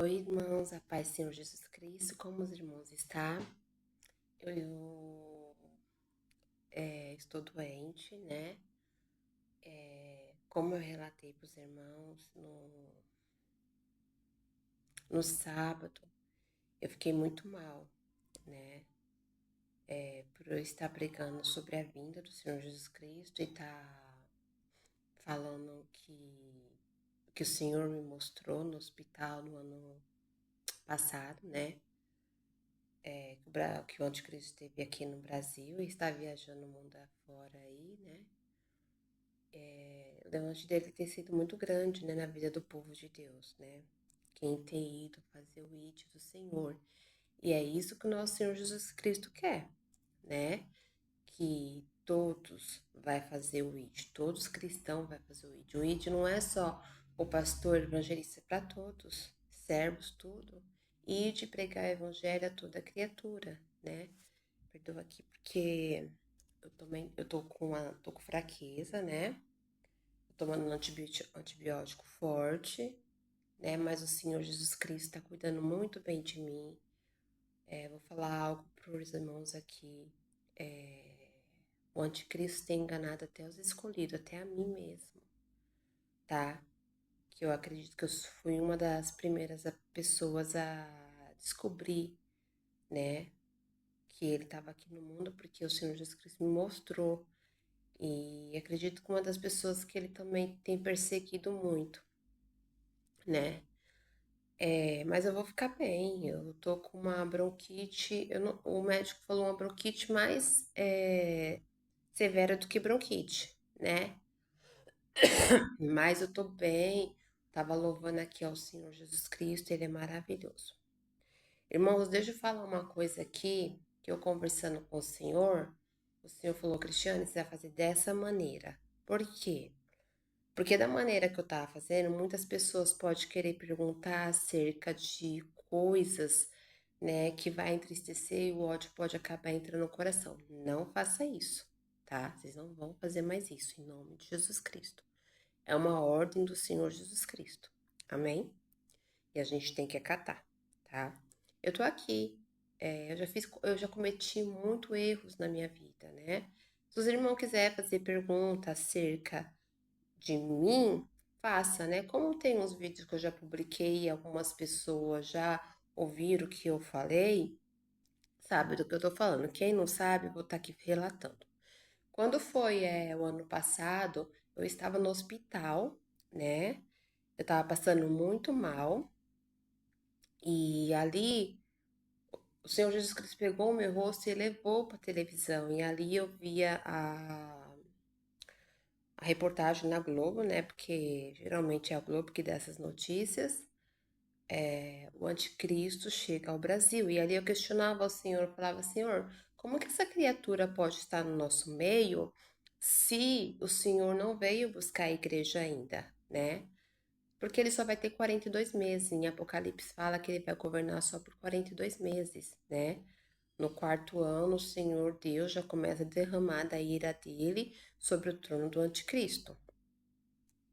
Oi, irmãos, a paz do Senhor Jesus Cristo, como os irmãos estão? Eu estou doente, né? Como eu relatei para os irmãos no sábado, eu fiquei muito mal, né? Por eu estar pregando sobre a vinda do Senhor Jesus Cristo e estar falando que o Senhor me mostrou no hospital no ano passado, né? Que o anticristo esteve aqui no Brasil e está viajando o mundo afora aí, né? O levante dele tem sido muito grande, né, na vida do povo de Deus, né? Quem tem ido fazer o ID do Senhor. E é isso que o nosso Senhor Jesus Cristo quer, né? Que todos vai fazer o ID, todos cristãos vai fazer o ID. O ID não é só o pastor evangelista, é para todos, servos, tudo. ID pregar o evangelho a toda criatura, né? Perdoa aqui porque tô com fraqueza, né? Tomando um antibiótico forte, né? Mas o Senhor Jesus Cristo está cuidando muito bem de mim. Vou falar algo para os irmãos aqui. O anticristo tem enganado até os escolhidos, até a mim mesmo, tá? Que eu acredito que eu fui uma das primeiras pessoas a descobrir, né? Que ele estava aqui no mundo porque o Senhor Jesus Cristo me mostrou. E acredito que uma das pessoas que ele também tem perseguido muito, né? Mas eu vou ficar bem. Eu tô com uma bronquite. O médico falou uma bronquite mais severa do que bronquite, né? Mas eu tô bem. Tava louvando aqui ao Senhor Jesus Cristo, ele é maravilhoso. Irmãos, deixa eu falar uma coisa aqui, que eu conversando com o Senhor falou, Cristiane, você vai fazer dessa maneira. Por quê? Porque da maneira que eu tava fazendo, muitas pessoas podem querer perguntar acerca de coisas, né, que vai entristecer e o ódio pode acabar entrando no coração. Não faça isso, tá? Vocês não vão fazer mais isso, em nome de Jesus Cristo. É uma ordem do Senhor Jesus Cristo. Amém? E a gente tem que acatar, tá? Eu tô aqui. Eu já cometi muito erros na minha vida, né? Se os irmãos quiserem fazer pergunta acerca de mim, faça, né? Como tem uns vídeos que eu já publiquei e algumas pessoas já ouviram o que eu falei, sabe do que eu tô falando. Quem não sabe, eu vou estar aqui relatando. Quando foi o ano passado, eu estava no hospital, né? Eu estava passando muito mal e ali o Senhor Jesus Cristo pegou o meu rosto e levou para a televisão e ali eu via a reportagem na Globo, né? Porque geralmente é a Globo que dá essas notícias. O anticristo chega ao Brasil. E ali eu questionava o Senhor, eu falava, Senhor, como que essa criatura pode estar no nosso meio se o Senhor não veio buscar a igreja ainda, né? Porque ele só vai ter 42 meses. Em Apocalipse fala que ele vai governar só por 42 meses, né? No quarto ano, o Senhor Deus já começa a derramar da ira dele sobre o trono do anticristo,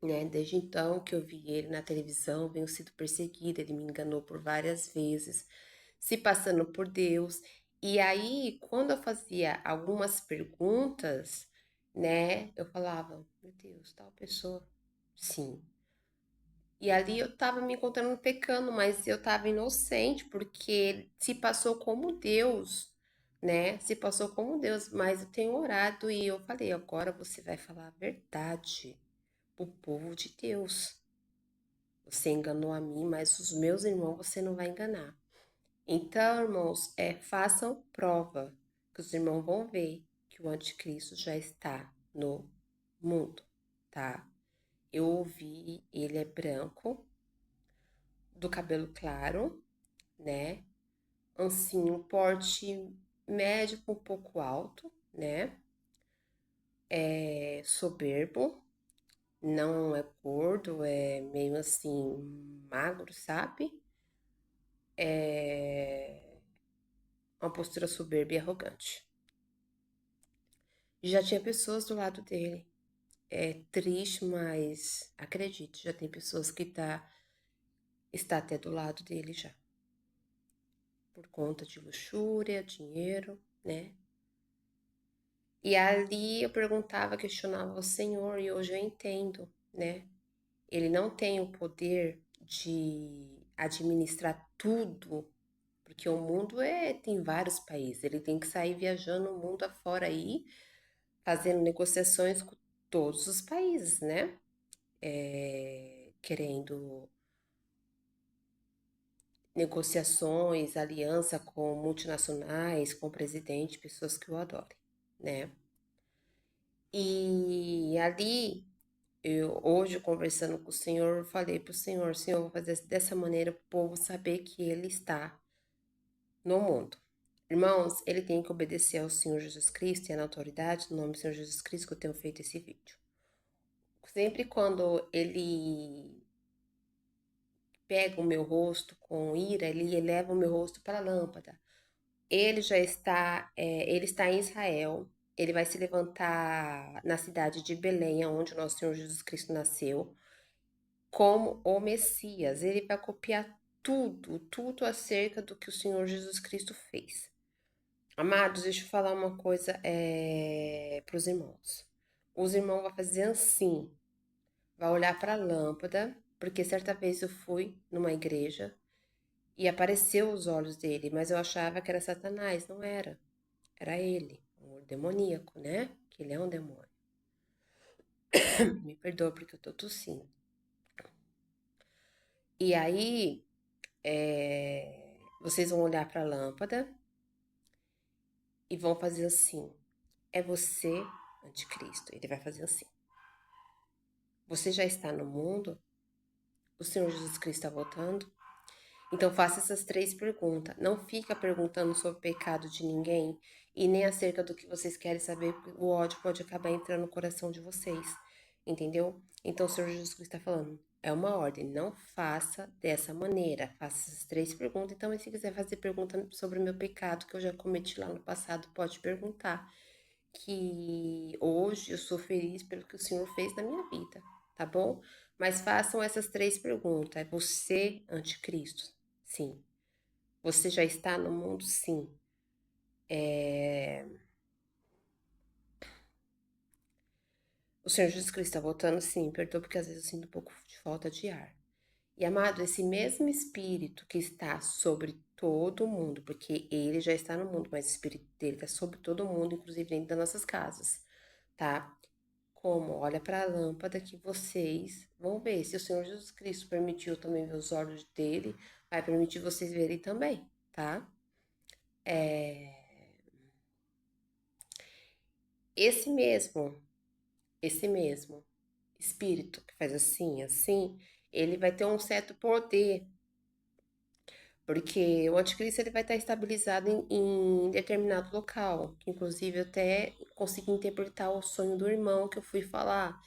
né? Desde então que eu vi ele na televisão, venho sido perseguida, ele me enganou por várias vezes, se passando por Deus. E aí, quando eu fazia algumas perguntas, né, eu falava, meu Deus, tal pessoa, sim. E ali eu tava me encontrando pecando, mas eu tava inocente, porque ele se passou como Deus, né? Se passou como Deus, mas eu tenho orado e eu falei, agora você vai falar a verdade pro povo de Deus. Você enganou a mim, mas os meus irmãos você não vai enganar. Então, irmãos, façam prova, que os irmãos vão ver que o anticristo já está no mundo, tá? Eu ouvi, ele é branco, do cabelo claro, né? Assim, um porte médio um pouco alto, né? É soberbo, não é gordo, é meio assim, magro, sabe? É uma postura soberba e arrogante. Já tinha pessoas do lado dele. É triste, mas acredite, já tem pessoas que tá está até do lado dele já. Por conta de luxúria, dinheiro, né? E ali eu perguntava, questionava o Senhor, e hoje eu entendo, né? Ele não tem o poder de administrar tudo, porque o mundo tem vários países, ele tem que sair viajando o mundo afora aí, fazendo negociações com todos os países, né? Querendo negociações, aliança com multinacionais, com o presidente, pessoas que o adorem, né? E ali, eu hoje conversando com o Senhor, falei para o Senhor, Senhor, vou fazer dessa maneira para o povo saber que Ele está no mundo. Irmãos, ele tem que obedecer ao Senhor Jesus Cristo e é na autoridade do nome do Senhor Jesus Cristo que eu tenho feito esse vídeo. Sempre quando ele pega o meu rosto com ira, ele eleva o meu rosto para a lâmpada. Ele já está, ele está em Israel. Ele vai se levantar na cidade de Belém, onde o nosso Senhor Jesus Cristo nasceu, como o Messias. Ele vai copiar tudo acerca do que o Senhor Jesus Cristo fez. Amados, deixa eu falar uma coisa para os irmãos. Os irmãos vão fazer assim, vai olhar para a lâmpada, porque certa vez eu fui numa igreja e apareceu os olhos dele, mas eu achava que era Satanás, não era. Era ele, um demoníaco, né? Que ele é um demônio. Me perdoa porque eu tô tossindo. E aí, vocês vão olhar para a lâmpada e vão fazer assim: é você, anticristo. Ele vai fazer assim. Você já está no mundo? O Senhor Jesus Cristo está voltando? Então faça essas 3 perguntas. Não fica perguntando sobre o pecado de ninguém e nem acerca do que vocês querem saber, porque o ódio pode acabar entrando no coração de vocês. Entendeu? Então o Senhor Jesus Cristo está falando. É uma ordem, não faça dessa maneira. Faça essas 3 perguntas. Então, e se quiser fazer pergunta sobre o meu pecado que eu já cometi lá no passado, pode perguntar. Que hoje eu sou feliz pelo que o Senhor fez na minha vida, tá bom? Mas façam essas 3 perguntas. É você anticristo? Sim. Você já está no mundo? Sim. O Senhor Jesus Cristo está voltando? Sim. Perdoa porque às vezes eu sinto um pouco de falta de ar. E amado, esse mesmo Espírito que está sobre todo mundo, porque ele já está no mundo, mas o Espírito dele está sobre todo mundo, inclusive dentro das nossas casas, tá? Como? Olha para a lâmpada que vocês vão ver. Se o Senhor Jesus Cristo permitiu também ver os olhos dele, vai permitir vocês verem também, tá? Esse mesmo, esse mesmo espírito que faz assim, ele vai ter um certo poder, porque o anticristo ele vai estar estabilizado em determinado local, que inclusive eu até consegui interpretar o sonho do irmão que eu fui falar.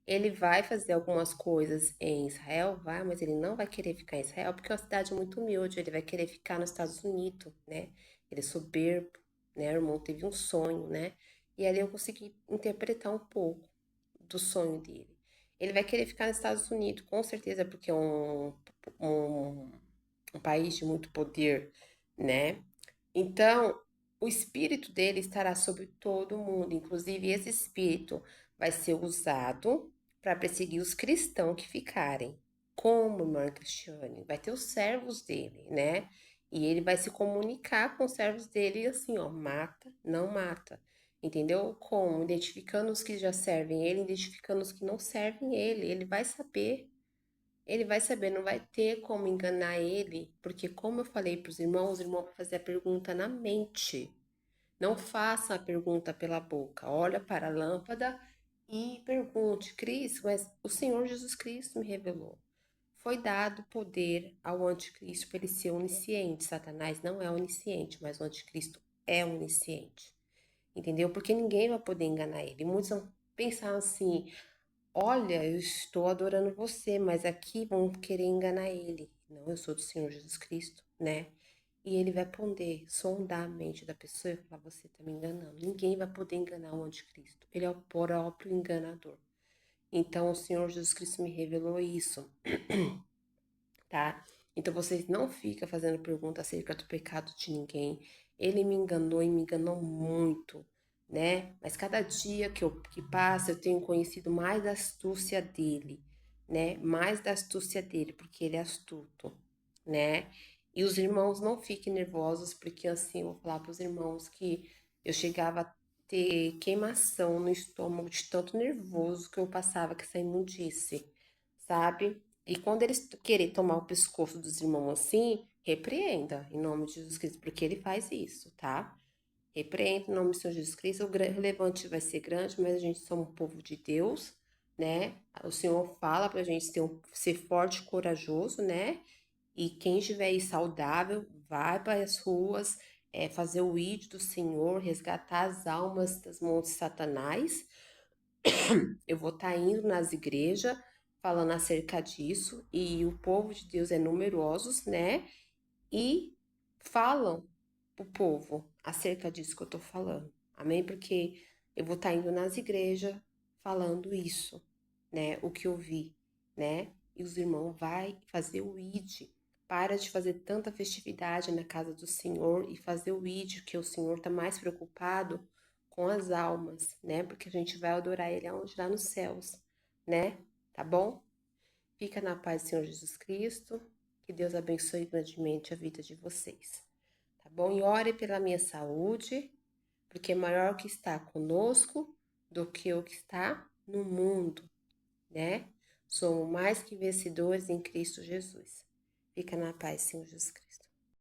Ele vai fazer algumas coisas em Israel, vai, mas ele não vai querer ficar em Israel porque é uma cidade muito humilde. Ele vai querer ficar nos Estados Unidos, né? Ele é soberbo, né? O irmão teve um sonho, né? E ali eu consegui interpretar um pouco do sonho dele. Ele vai querer ficar nos Estados Unidos, com certeza, porque é um, um país de muito poder, né? Então, o espírito dele estará sobre todo mundo, inclusive esse espírito vai ser usado para perseguir os cristãos que ficarem. Como, irmã Cristiane? Vai ter os servos dele, né? E ele vai se comunicar com os servos dele assim, ó, mata, não mata. Entendeu? Como? Identificando os que já servem ele, identificando os que não servem ele. Ele vai saber, não vai ter como enganar ele, porque como eu falei para os irmãos vão fazer a pergunta na mente. Não faça a pergunta pela boca. Olha para a lâmpada e pergunte, Cristo, mas o Senhor Jesus Cristo me revelou. Foi dado poder ao anticristo para ele ser onisciente. Satanás não é onisciente, mas o anticristo é onisciente. Entendeu? Porque ninguém vai poder enganar ele. Muitos vão pensar assim: olha, eu estou adorando você, mas aqui vão querer enganar ele. Não, eu sou do Senhor Jesus Cristo, né? E ele vai poder sondar a mente da pessoa e falar: você está me enganando. Ninguém vai poder enganar o anticristo. Ele é o próprio enganador. Então, o Senhor Jesus Cristo me revelou isso, tá? Então vocês não ficam fazendo pergunta acerca do pecado de ninguém. Ele me enganou e me enganou muito, né? Mas cada dia que passa, eu tenho conhecido mais da astúcia dele, né? Mais da astúcia dele, porque ele é astuto, né? E os irmãos não fiquem nervosos, porque assim, eu vou falar para os irmãos que eu chegava a ter queimação no estômago de tanto nervoso que eu passava com essa imundice, sabe? E quando eles querem tomar o pescoço dos irmãos assim, repreenda em nome de Jesus Cristo, porque ele faz isso, tá? Repreenda em nome do Senhor Jesus Cristo. O levante vai ser grande, mas a gente somos um povo de Deus, né? O Senhor fala pra gente ser forte e corajoso, né? E quem estiver aí saudável, vai para as ruas, fazer o ID do Senhor, resgatar as almas das mãos de Satanás. Eu vou estar indo nas igrejas falando acerca disso, e o povo de Deus é numerosos, né? E falam pro povo acerca disso que eu tô falando. Amém? Porque eu vou estar indo nas igrejas falando isso, né? O que eu vi, né? E os irmãos vai fazer o ID. Para de fazer tanta festividade na casa do Senhor e fazer o ID, que o Senhor tá mais preocupado com as almas, né? Porque a gente vai adorar Ele aonde? Lá nos céus, né? Tá bom? Fica na paz do Senhor Jesus Cristo. Que Deus abençoe grandemente a vida de vocês. Tá bom? E ore pela minha saúde, porque é maior o que está conosco do que o que está no mundo, né? Somos mais que vencedores em Cristo Jesus. Fica na paz, Senhor Jesus Cristo.